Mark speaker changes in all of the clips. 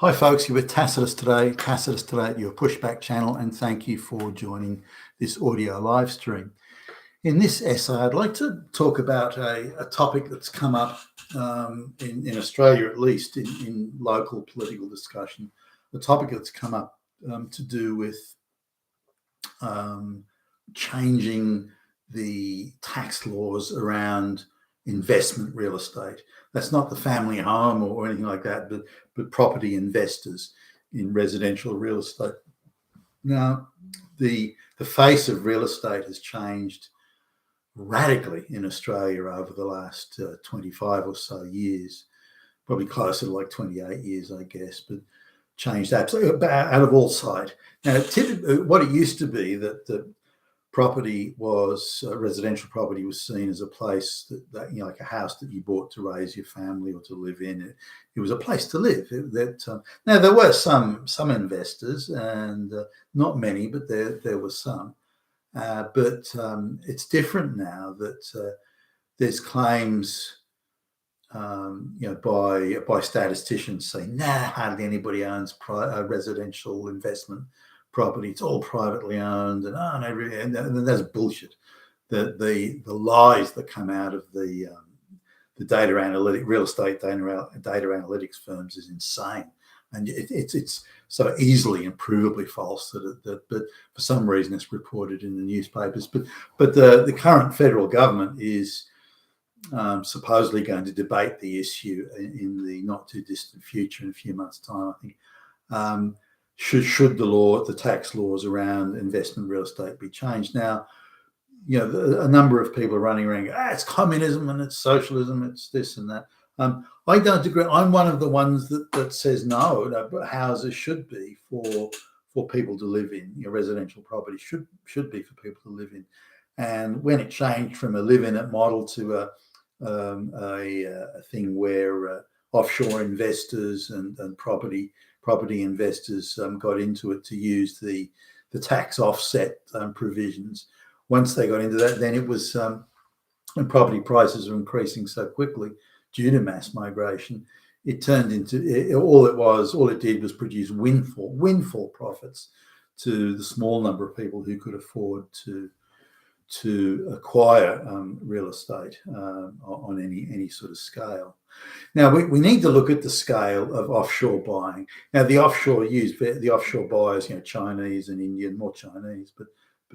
Speaker 1: Hi folks, you're with Tacitus today at your pushback channel, and thank you for joining this audio live stream. In this essay, I'd like to talk about a topic that's come up in Australia, at least in local political discussion, a topic that's come up to do with changing the tax laws around investment real estate. That's not the family home or anything like that, but property investors in residential real estate. Now, the face of real estate has changed radically in Australia over the last 25 or so years, probably closer to like 28 years, I guess, but changed absolutely out of all sight. Now, typically, what it used to be that the property was residential property was seen as a place that like a house that you bought to raise your family or to live in. It was a place to live. Now there were some investors, and not many, but there were some. But it's different now that there's claims, by statisticians saying, hardly anybody owns residential investment property. It's all privately owned, and that's bullshit. The lies that come out of the real estate data analytics firms is insane, and it's so easily and provably false but for some reason it's reported in the newspapers. But the current federal government is supposedly going to debate the issue in the not too distant future, in a few months' time, I think. Should the tax laws around investment real estate be changed? Now, a number of people are running around going, it's communism and it's socialism, it's this and that. I don't agree. I'm one of the ones that says no, but houses should be for people to live in. Residential property should be for people to live in. And when it changed from a live-in-it model to a thing where offshore investors and property investors got into it to use the tax offset provisions. Once they got into that, then it was when property prices were increasing so quickly due to mass migration, it turned into all it did was produce windfall profits to the small number of people who could afford to acquire real estate on any sort of scale. Now, we need to look at the scale of offshore buying. Now, the offshore buyers, Chinese and Indian, more Chinese, but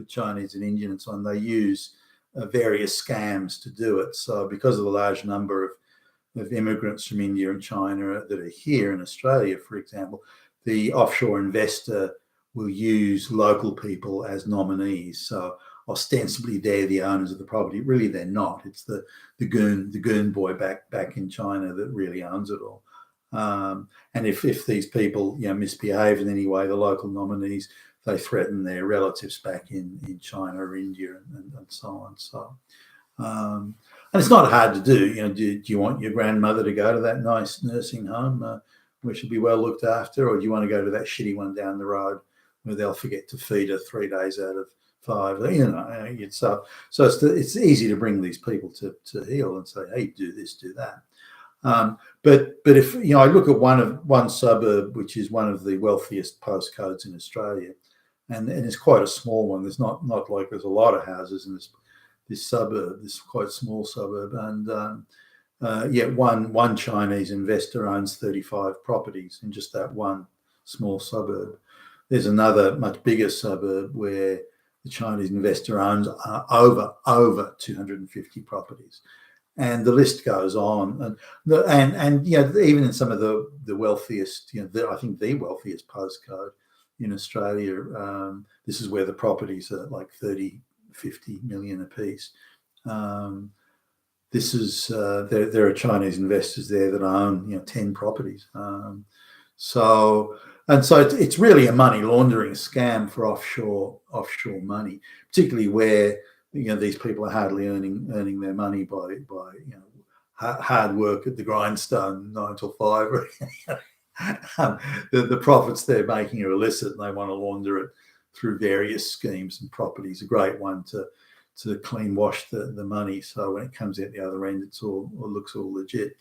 Speaker 1: Chinese and Indian and so on, they use various scams to do it. So because of the large number of immigrants from India and China that are here in Australia, for example, the offshore investor will use local people as nominees. So ostensibly they're the owners of the property. Really, they're not. It's the goon boy back in China that really owns it all. And if these people misbehave in any way, the local nominees, they threaten their relatives back in China or India and so on. So and it's not hard to do. Do you want your grandmother to go to that nice nursing home where she'll be well looked after, or do you want to go to that shitty one down the road where they'll forget to feed her 3 days out of 5? So it's easy to bring these people to heel and say, hey, do this, do that. But if I look at one suburb, which is one of the wealthiest postcodes in Australia, and it's quite a small one. There's not like there's a lot of houses in this suburb, this quite small suburb, and one Chinese investor owns 35 properties in just that one small suburb. There's another much bigger suburb where the Chinese investor owns over 250 properties, and the list goes on. And even in some of the wealthiest, I think the wealthiest postcode in Australia, this is where the properties are like 30, 50 million a piece. This is there are Chinese investors there that own 10 properties. So it's really a money laundering scam for offshore money, particularly where these people are hardly earning their money by hard work at the grindstone 9 till 5. The profits they're making are illicit, and they want to launder it through various schemes. And property is a great one to clean wash the money, so when it comes out the other end, it looks all legit.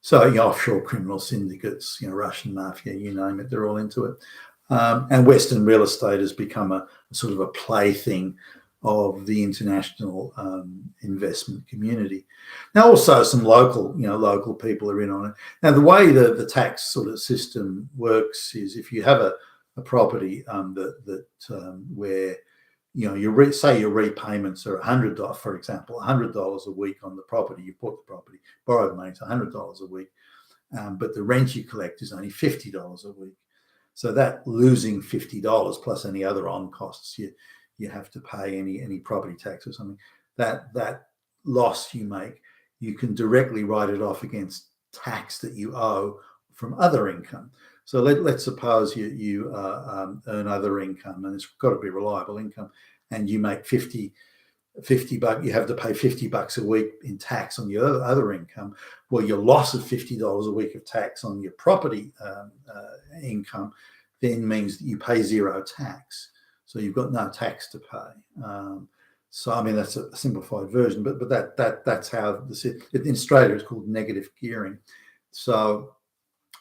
Speaker 1: So offshore criminal syndicates, Russian mafia, you name it, they're all into it. And Western real estate has become a sort of a plaything of the international investment community. Now, also some local people are in on it. Now, the way the tax sort of system works is if you have a property where say your repayments are $100, for example, $100 a week on the property. You bought the property, borrowed money, it's $100 a week, but the rent you collect is only $50 a week. So that losing $50 plus any other on costs you have to pay, any property tax or something, that loss you make, you can directly write it off against tax that you owe from other income. So let's suppose you earn other income, and it's got to be reliable income, and you make $50 bucks, you have to pay $50 a week in tax on your other income. Well, your loss of $50 a week of tax on your property income then means that you pay zero tax. So you've got no tax to pay. So I mean that's a simplified version, but that's how in Australia it's called negative gearing. So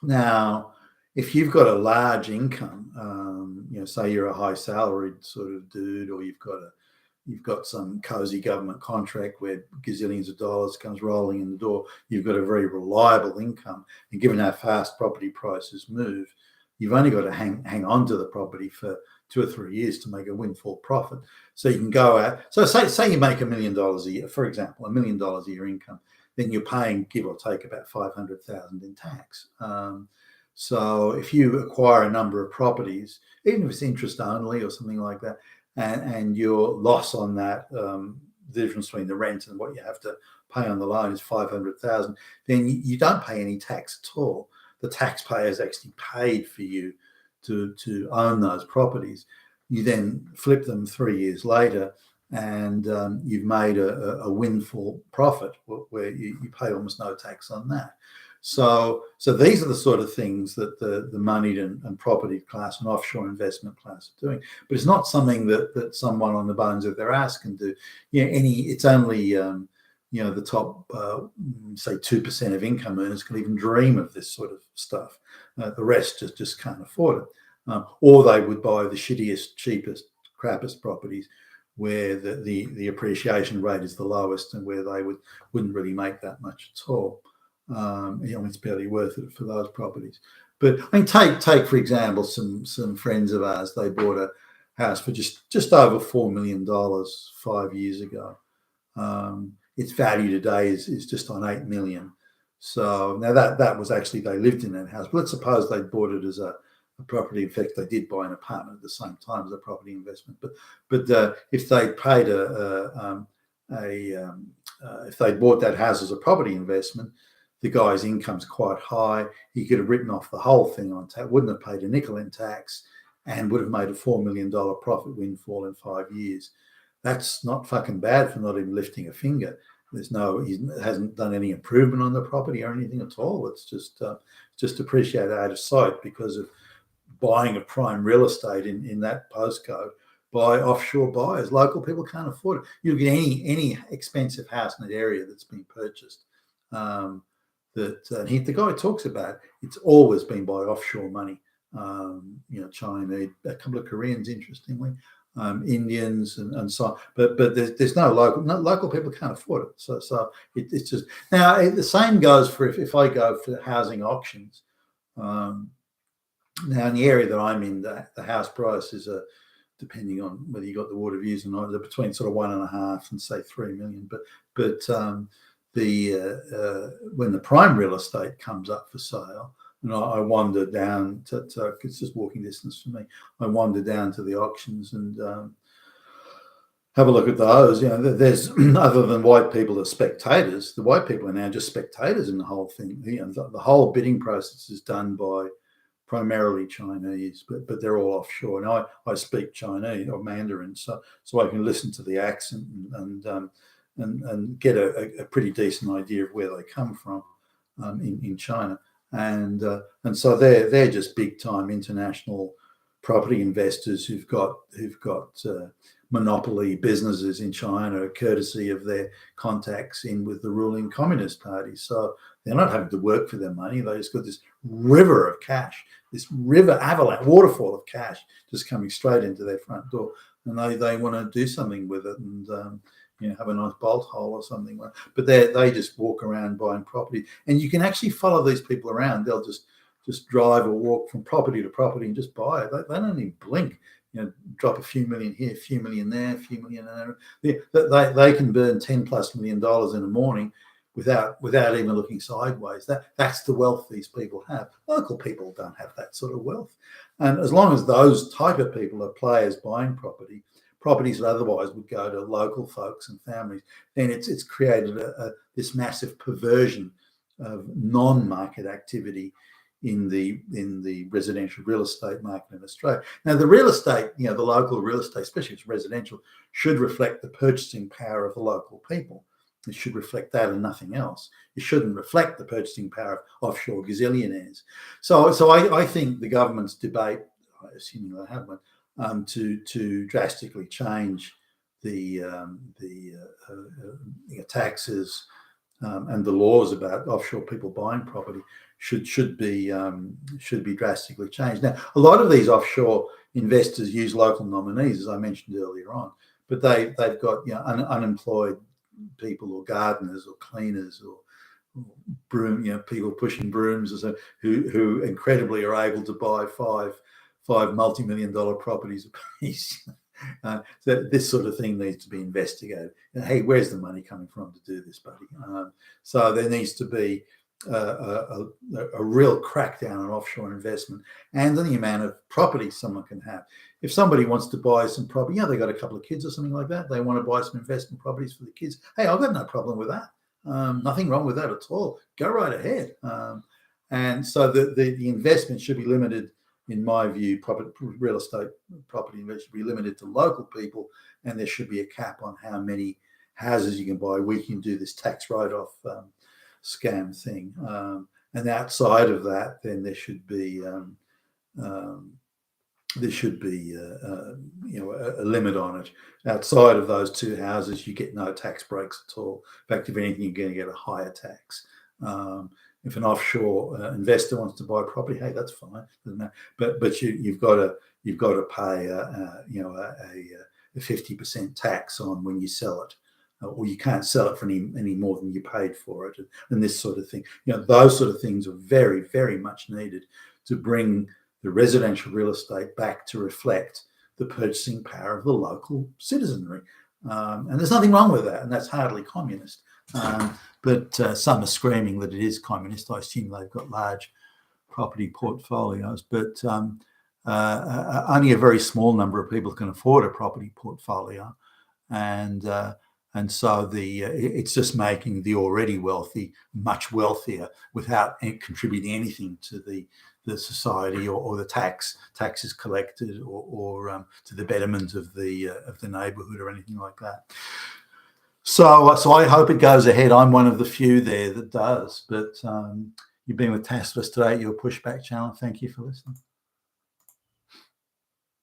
Speaker 1: now, if you've got a large income, say you're a high salaried sort of dude, or you've got some cozy government contract where gazillions of dollars comes rolling in the door, you've got a very reliable income, and given how fast property prices move, you've only got to hang on to the property for 2 or 3 years to make a windfall profit. So you can go out. So say you make $1 million a year, for example, $1 million a year income, then you're paying, give or take, about $500,000 in tax. So if you acquire a number of properties, even if it's interest only or something like that, and your loss on that, the difference between the rent and what you have to pay on the loan is $500,000, then you don't pay any tax at all. The taxpayers actually paid for you to own those properties. You then flip them 3 years later, and you've made a windfall profit where you pay almost no tax on that. So these are the sort of things that the moneyed and property class and offshore investment class are doing. But it's not something that someone on the bones of their ass can do. It's only the top say 2% of income earners can even dream of this sort of stuff. The rest just can't afford it, or they would buy the shittiest, cheapest, crappiest properties where the appreciation rate is the lowest and where they wouldn't really make that much at all. It's barely worth it for those properties. But I mean, take for example some friends of ours. They bought a house for just over $4 million 5 years ago. Its value today is just on $8 million. So now that was actually, they lived in that house. But let's suppose they bought it as a property. In fact, they did buy an apartment at the same time as a property investment. But if they paid if they bought that house as a property investment, the guy's income's quite high. He could have written off the whole thing on tax, wouldn't have paid a nickel in tax, and would have made a $4 million profit windfall in 5 years. That's not fucking bad for not even lifting a finger. He hasn't done any improvement on the property or anything at all. It's just appreciated out of sight because of buying a prime real estate in that postcode by offshore buyers. Local people can't afford it. You get any expensive house in that area that's been purchased. The guy talks about, it's always been by offshore money. China, a couple of Koreans, interestingly, Indians and so on. But there's no local people can't afford it. So it's just, now the same goes for if I go for housing auctions. Now in the area that I'm in, the house price is depending on whether you got the water views or not, they're between sort of 1.5 and say 3 million. But when the prime real estate comes up for sale, and I wander down to it's just walking distance for me. I wander down to the auctions and have a look at those. There's other than white people as spectators, the white people are now just spectators in the whole thing. The whole bidding process is done by primarily Chinese, but they're all offshore. And I speak Chinese or Mandarin, so I can listen to the accent and get a pretty decent idea of where they come from in China. And so they're just big time international property investors who've got monopoly businesses in China, courtesy of their contacts in with the ruling Communist Party. So they're not having to work for their money. They just got this river of cash, this river avalanche, waterfall of cash just coming straight into their front door. And they want to do something with it and have a nice bolt hole or something. But they just walk around buying property. And you can actually follow these people around. They'll just drive or walk from property to property and just buy it. They don't even blink. Drop a few million here, a few million there, a few million there. They can burn $10+ million in a morning without even looking sideways. That's the wealth these people have. Local people don't have that sort of wealth. And as long as those type of people are players buying properties that otherwise would go to local folks and families, then it's created this massive perversion of non-market activity in the residential real estate market in Australia. Now, the real estate, the local real estate, especially if it's residential, should reflect the purchasing power of the local people. It should reflect that and nothing else. It shouldn't reflect the purchasing power of offshore gazillionaires. So I think the government's debate, assuming they have one, to drastically change the taxes and the laws about offshore people buying property should be drastically changed. Now, a lot of these offshore investors use local nominees, as I mentioned earlier on, but they've got unemployed people or gardeners or cleaners or broom, people pushing brooms or so, who incredibly are able to buy five multi-million-dollar properties a piece. So this sort of thing needs to be investigated. And, hey, where's the money coming from to do this, buddy? So there needs to be a real crackdown on offshore investment and the amount of property someone can have. If somebody wants to buy some property, they got a couple of kids or something like that, they want to buy some investment properties for the kids. Hey, I've got no problem with that. Nothing wrong with that at all. Go right ahead. And so the investment should be limited, in my view. Real estate property investment should be limited to local people, and there should be a cap on how many houses you can buy. We can do this tax write-off scam thing, and outside of that, then there should be a limit on it. Outside of those two houses, you get no tax breaks at all. In fact, if anything, you're going to get a higher tax. If an offshore investor wants to buy property, hey, that's fine. But you've got to pay a 50% tax on when you sell it, or you can't sell it for any more than you paid for it, and this sort of thing. Those sort of things are very, very much needed to bring the residential real estate back to reflect the purchasing power of the local citizenry. And there's nothing wrong with that, and that's hardly communist. But some are screaming that it is communist. I assume they've got large property portfolios, but only a very small number of people can afford a property portfolio, and so it's just making the already wealthy much wealthier without contributing anything to the society or the taxes collected or to the betterment of the neighbourhood or anything like that. So I hope it goes ahead. I'm one of the few there that does. But you've been with Tasteless today at your Pushback channel. Thank you for listening.